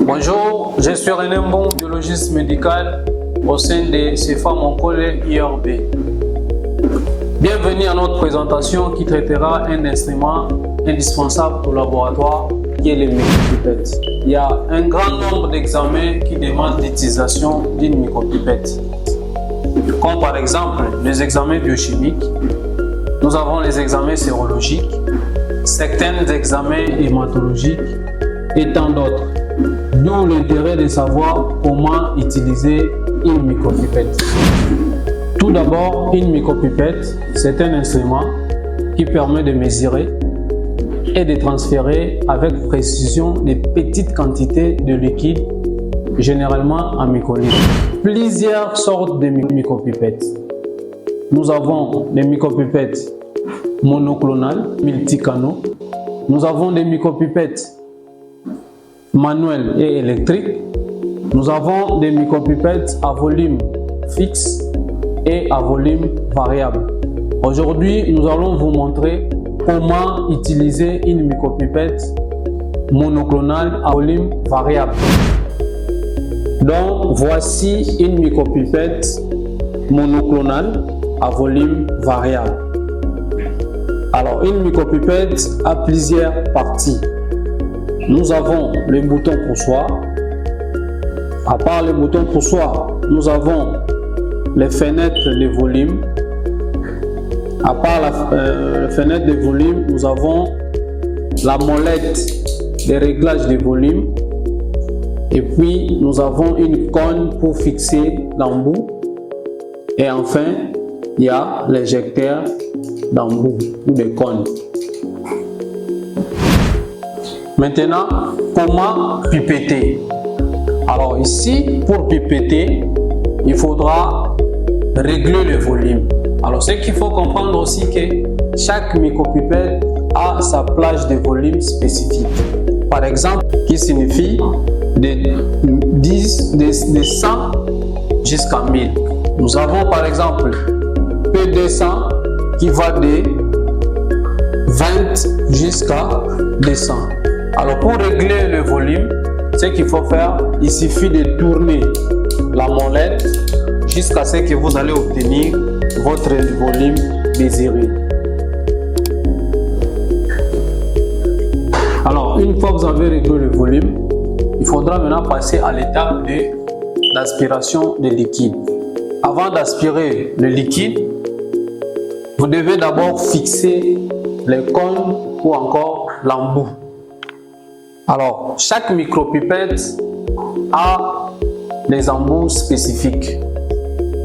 Bonjour, je suis René Mbong, biologiste médical au sein de CEFA Moncole IRB. Bienvenue à notre présentation qui traitera un instrument indispensable au laboratoire qui est le micropipette. Il y a un grand nombre d'examens qui demandent l'utilisation d'une micropipette. Comme par exemple les examens biochimiques, nous avons les examens sérologiques, certains examens hématologiques et tant d'autres. D'où l'intérêt de savoir comment utiliser une micropipette. Tout d'abord, une micropipette, c'est un instrument qui permet de mesurer et de transférer avec précision des petites quantités de liquide, généralement en microlitres. Plusieurs sortes de micropipettes. Nous avons des micropipettes monoclonales, multicanaux. Nous avons des micropipettes manuelles et électriques. Nous avons des micropipettes à volume fixe et à volume variable. Aujourd'hui, nous allons vous montrer comment utiliser une micropipette monoclonale à volume variable. Donc, voici une micropipette monoclonale à volume variable. Alors, une micropipette a plusieurs parties. Nous avons le bouton poussoir. À part le bouton poussoir, nous avons les fenêtres de volume. À part la fenêtre de volume, nous avons la molette de réglage de volume. Et puis, nous avons une cône pour fixer l'embout. Et enfin, il y a l'éjecteur d'embout ou de cône. Maintenant, comment pipetter? Alors ici, pour pipetter, il faudra régler le volume. Alors ce qu'il faut comprendre aussi que chaque micropipette a sa plage de volume spécifique. Par exemple, qui signifie de 100 jusqu'à 1000. Nous avons par exemple P200 qui va de 20 jusqu'à 200. Alors pour régler le volume, ce qu'il faut faire, il suffit de tourner la molette jusqu'à ce que vous allez obtenir votre volume désiré. Alors une fois que vous avez réglé le volume, il faudra maintenant passer à l'étape d'aspiration de liquide. Avant d'aspirer le liquide, vous devez d'abord fixer les cônes ou encore l'embout. Alors, chaque micropipette a des embouts spécifiques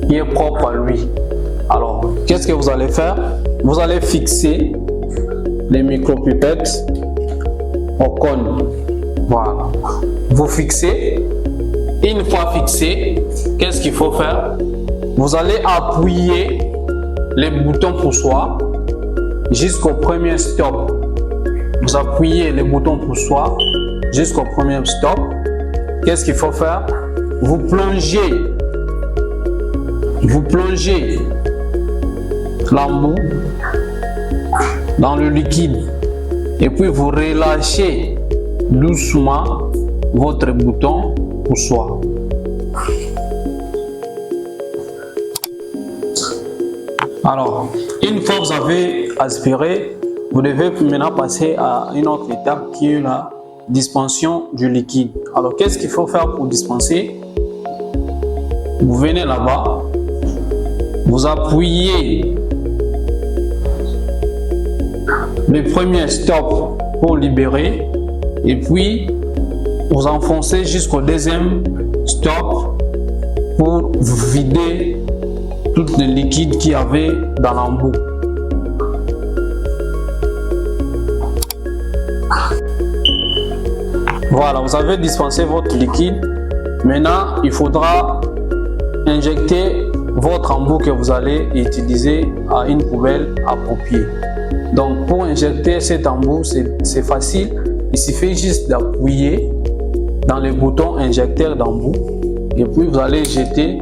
qui est propre à lui. Alors, qu'est-ce que vous allez faire? Vous allez fixer les micropipettes au cône. Voilà. Vous fixez. Une fois fixé, qu'est-ce qu'il faut faire? Vous allez appuyer les boutons poussoirs jusqu'au premier stop. Vous appuyez les boutons poussoirs jusqu'au premier stop. Qu'est-ce qu'il faut faire? Vous plongez l'embout dans le liquide et puis vous relâchez doucement votre bouton poussoir. Alors, une fois que vous avez aspiré, vous devez maintenant passer à une autre étape qui est la dispension du liquide. Alors, qu'est-ce qu'il faut faire pour dispenser? Vous venez là-bas, vous appuyez le premier stop pour libérer et puis vous enfoncez jusqu'au deuxième stop pour vider tout le liquide qu'il y avait dans l'embout. Voilà, vous avez dispensé votre liquide. Maintenant, il faudra injecter votre embout que vous allez utiliser à une poubelle appropriée. Donc, pour injecter cet embout, c'est facile. Il suffit juste d'appuyer dans le bouton injecteur d'embout et puis vous allez jeter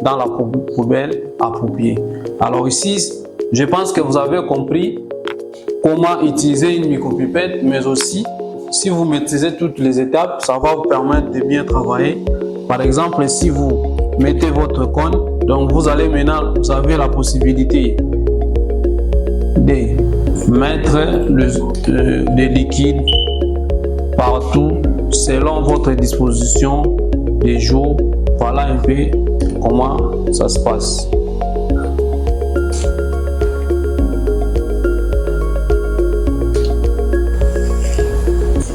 dans la poubelle appropriée. Alors ici, je pense que vous avez compris comment utiliser une micropipette, mais aussi Si vous maîtrisez toutes les étapes, ça va vous permettre de bien travailler. Par exemple, si vous mettez votre cône, donc vous allez maintenant, vous avez la possibilité de mettre des liquides partout selon votre disposition des jours. Voilà un peu comment ça se passe.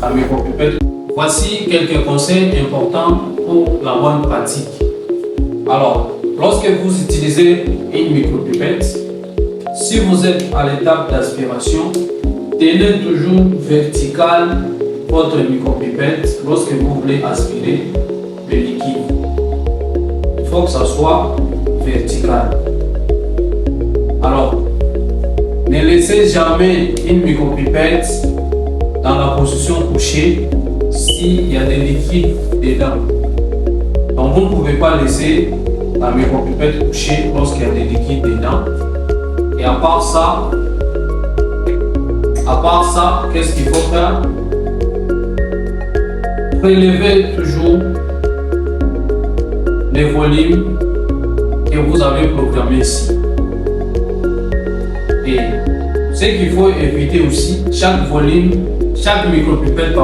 Amis micropipettes, voici quelques conseils importants pour la bonne pratique. Alors, lorsque vous utilisez une micropipette, si vous êtes à l'étape d'aspiration, tenez toujours vertical votre micropipette lorsque vous voulez aspirer le liquide. Il faut que ça soit vertical. Alors, ne laissez jamais une micropipette dans la position couchée s'il y a des liquides dedans. Donc vous ne pouvez pas laisser la micropipette couchée lorsqu'il y a des liquides dedans. Et à part ça, qu'est-ce qu'il faut faire? Prélevez toujours les volumes que vous avez programmés ici. Et ce qu'il faut éviter aussi, chaque micropipette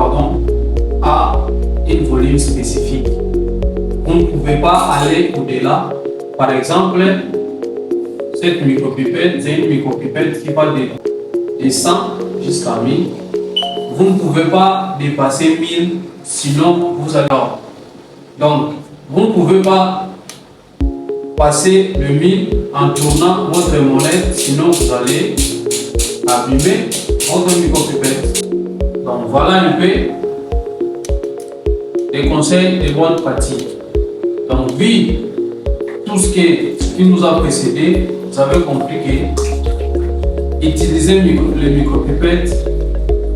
a un volume spécifique. Vous ne pouvez pas aller au-delà. Par exemple, cette micropipette, c'est une micropipette qui va de 100 jusqu'à 1000. Vous ne pouvez pas dépasser 1000, sinon vous allez. Donc, vous ne pouvez pas passer le 1000 en tournant votre molette, sinon vous allez abîmer votre micropipette. Donc voilà un peu les conseils de bonne pratique. Donc vu tout ce qui nous a précédé, vous avez compris que utiliser les micropipettes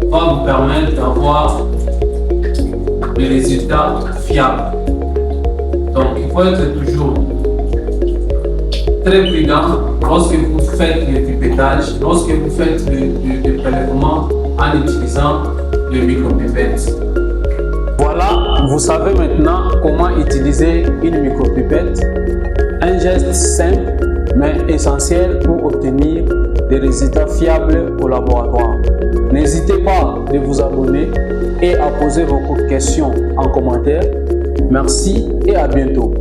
va vous permettre d'avoir des résultats fiables. Donc il faut être toujours très prudent lorsque vous faites le pipettage, lorsque vous faites le prélèvement en utilisant le micropipette. Voilà, vous savez maintenant comment utiliser une micropipette. Un geste simple mais essentiel pour obtenir des résultats fiables au laboratoire. N'hésitez pas de vous abonner et à poser vos questions en commentaire. Merci et à bientôt.